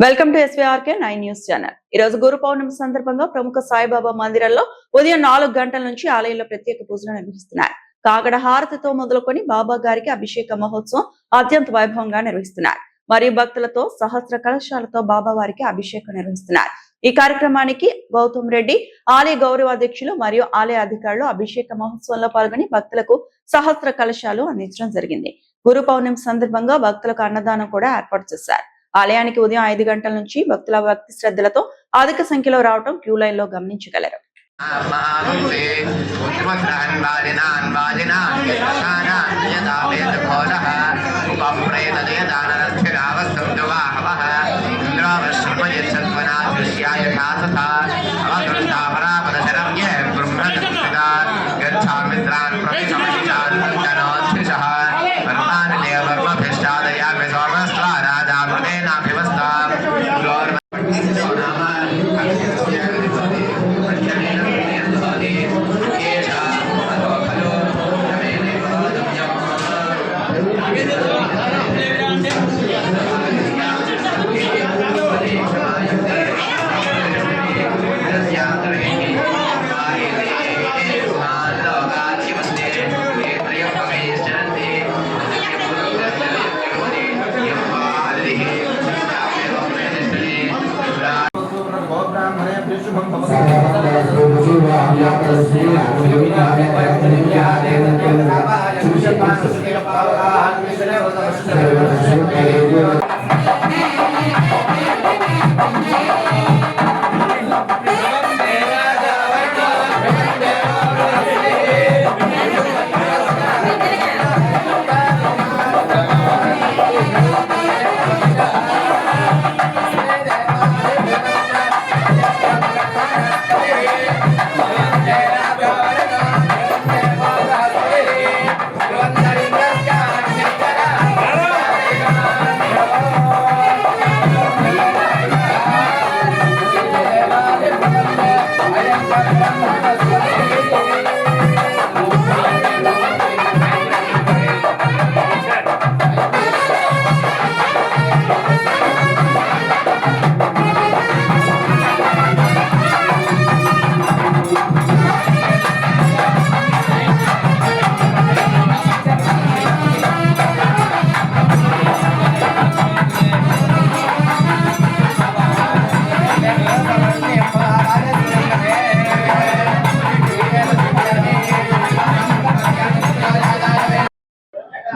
Welcome to SVRK 9 news channel. ఈ రోజు గురు పౌర్ణమి సందర్భంగా ప్రముఖ సాయిబాబా మందిరంలో ఉదయం 4 గంటల నుంచి ఆలయంలో ప్రత్యేక పూజలు నిర్వహిస్తున్నారు. కాగడ హారతితో మొదలుకొని బాబా గారికి అభిషేక మహోత్సవం అత్యంత వైభవంగా నిర్వహిస్తున్నారు. మరియు భక్తులతో సహస్ర కలశాలతో బాబా వారికి అభిషేకం నిర్వహిస్తున్నారు. ఈ కార్యక్రమానికి గౌతమ్ రెడ్డి ఆలయ గౌరవ అధ్యక్షులు మరియు ఆలయ అధికారులు అభిషేక మహోత్సవంలో పాల్గొని భక్తులకు సహస్ర కలశాలు అందించడం జరిగింది. గురు పౌర్ణమి సందర్భంగా భక్తులకు అన్నదానం కూడా ఏర్పాటు చేశారు. ఆలయానికి ఉదయం 5 గంటల నుంచి భక్తుల భక్తి శ్రద్ధలతో అధిక సంఖ్యలో రావడం క్యూ లైన్ లో గమనించగలరు.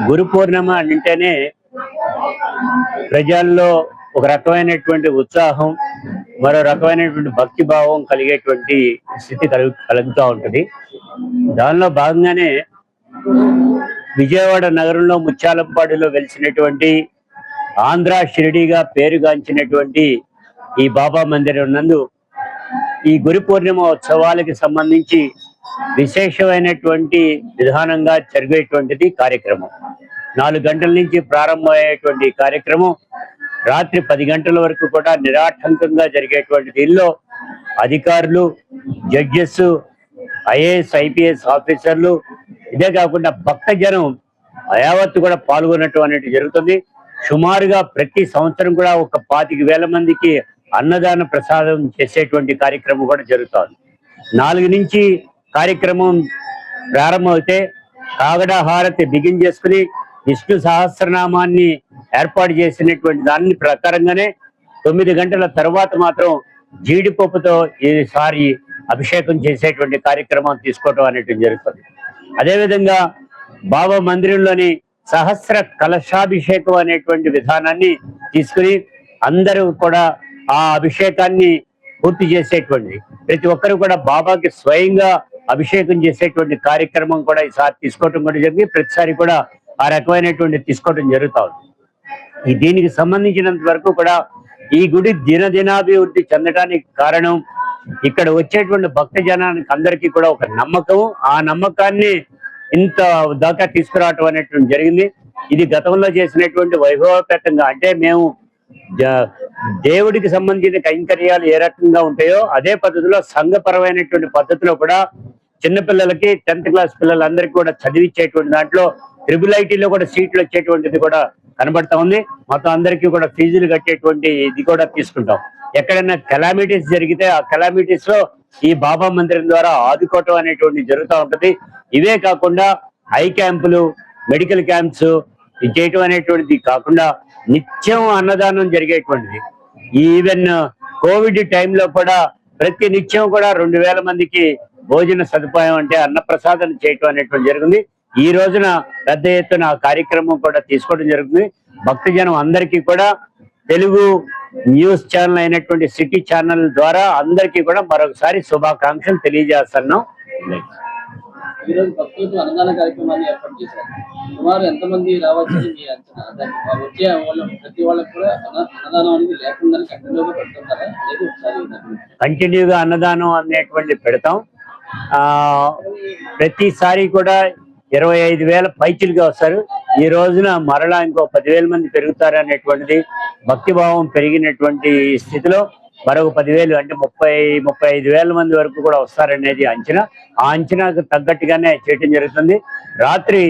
గురు పూర్ణిమ అంటేనే ప్రజల్లో ఒక రకమైనటువంటి ఉత్సాహం, మరో రకమైనటువంటి భక్తి భావం కలిగేటువంటి స్థితి కలుగుతూ ఉంటుంది. దానిలో భాగంగానే విజయవాడ నగరంలో ముత్యాలంపాడులో వెలిసినటువంటి ఆంధ్ర షిరిడీగా పేరుగాంచినటువంటి ఈ బాబా మందిరం నందు ఈ గురు పూర్ణిమ ఉత్సవాలకి సంబంధించి విశేషమైనటువంటి విధానంగా జరిగేటువంటిది కార్యక్రమం. 4 గంటల నుంచి ప్రారంభమయ్యేటువంటి కార్యక్రమం రాత్రి 10 గంటల వరకు కూడా నిరాటంకంగా జరిగేటువంటి దీనిలో అధికారులు, జడ్జెస్, ఐఏఎస్, ఐపీఎస్ ఆఫీసర్లు, ఇదే కాకుండా భక్తజనం యావత్తు కూడా పాల్గొనటం అనేది జరుగుతుంది. సుమారుగా ప్రతి సంవత్సరం కూడా ఒక 25,000 మందికి అన్నదాన ప్రసాదం చేసేటువంటి కార్యక్రమం కూడా జరుగుతుంది. 4 నుంచి కార్యక్రమం ప్రారంభమైతే కాగడ హారతి బిగిన్ చేసుకుని విష్ణు సహస్రనామాన్ని ఏర్పాటు చేసినటువంటి దాని ప్రకారంగానే 9 గంటల తర్వాత మాత్రం జీడిపప్పుతో ఈసారి అభిషేకం చేసేటువంటి కార్యక్రమం తీసుకోవటం అనేటువంటి జరుగుతుంది. అదేవిధంగా బాబా మందిరంలోని సహస్ర కలశాభిషేకం అనేటువంటి విధానాన్ని తీసుకుని అందరూ కూడా ఆ అభిషేకాన్ని పూర్తి చేసేటువంటి ప్రతి ఒక్కరు కూడా బాబాకి స్వయంగా అభిషేకం చేసేటువంటి కార్యక్రమం కూడా ఈసారి తీసుకోవటం కూడా జరిగింది. ప్రతిసారి కూడా ఆ రకమైనటువంటి తీసుకోవటం జరుగుతా ఉంది. దీనికి సంబంధించినంత వరకు కూడా ఈ గుడి దినదినాభివృద్ధి చెందడానికి కారణం ఇక్కడ వచ్చేటువంటి భక్త జనానికి అందరికీ కూడా ఒక నమ్మకం, ఆ నమ్మకాన్ని ఇంత దాకా తీసుకురావటం అనేటువంటి జరిగింది. ఇది గతంలో చేసినటువంటి వైభవపేతంగా అంటే మేము దేవుడికి సంబంధించిన కైంకర్యాలు ఏ రకంగా ఉంటాయో అదే పద్ధతిలో సంఘపరమైనటువంటి పద్ధతిలో కూడా చిన్నపిల్లలకి 10th క్లాస్ పిల్లలందరికీ కూడా చదివించేటువంటి దాంట్లో ట్రిపుల్ ఐటీలో కూడా సీట్లు వచ్చేటువంటిది కూడా కనబడతా ఉంది. మొత్తం అందరికీ కూడా ఫీజులు కట్టేటువంటి ఇది కూడా తీసుకుంటాం. ఎక్కడైనా కెలామిటీస్ జరిగితే ఆ కెలామిటీస్ లో ఈ బాబా మందిరం ద్వారా ఆదుకోవటం అనేటువంటి జరుగుతూ ఉంటది. ఇవే కాకుండా ఐ క్యాంపులు, మెడికల్ క్యాంప్స్ ఇది చేయటం అనేటువంటిది కాకుండా నిత్యం అన్నదానం జరిగేటువంటిది. ఈవెన్ కోవిడ్ టైంలో కూడా ప్రతి నిత్యం కూడా 2000 మందికి భోజన సదుపాయం అంటే అన్నప్రసాదం చేయటం అనేటువంటి జరిగింది. ఈ రోజున పెద్ద ఎత్తున ఆ కార్యక్రమం కూడా తీసుకోవడం జరుగుతుంది. భక్తజనం అందరికీ కూడా తెలుగు న్యూస్ ఛానల్ అయినటువంటి సిటీ ఛానల్ ద్వారా అందరికీ కూడా మరొకసారి శుభాకాంక్షలు తెలియజేస్తున్నాం. ఈ రోజు భక్తులకు అన్నదాన కార్యక్రమాన్ని ఏర్పాటు చేశారు. సుమారు ఎంతమంది రావచ్చని మీ అంచనా? వచ్చే ప్రతి వాళ్ళకి కూడా అన్నదానం అనేది లేకుండా కంటిన్యూగా పెడుతుంటారా అనేది ఒకసారి కంటిన్యూగా అన్నదానం అనేటువంటి పెడతాం. ప్రతిసారి కూడా 25,000 పైచిలుగా వస్తారు. ఈ రోజున మరలా ఇంకో 10,000 మంది పెరుగుతారు అనేటువంటిది భక్తిభావం పెరిగినటువంటి స్థితిలో మరొక 10,000 అంటే 35,000 మంది వరకు కూడా వస్తారనేది అంచనా. ఆ అంచనాకు తగ్గట్టుగానే చేయటం జరుగుతుంది. రాత్రి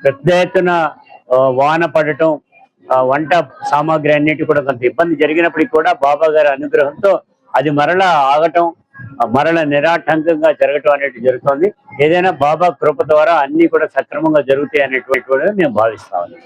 పెద్ద ఎత్తున వాన పడటం, వంట సామాగ్రి అన్నిటి కూడా కొంత ఇబ్బంది జరిగినప్పటికీ కూడా బాబా గారి అనుగ్రహంతో అది మరలా ఆగటం, మరల నిరాటంకంగా జరగటం అనేది జరుగుతుంది. ఏదైనా బాబా కృప ద్వారా అన్ని కూడా సక్రమంగా జరుగుతాయి అనేటువంటి మేము భావిస్తాము.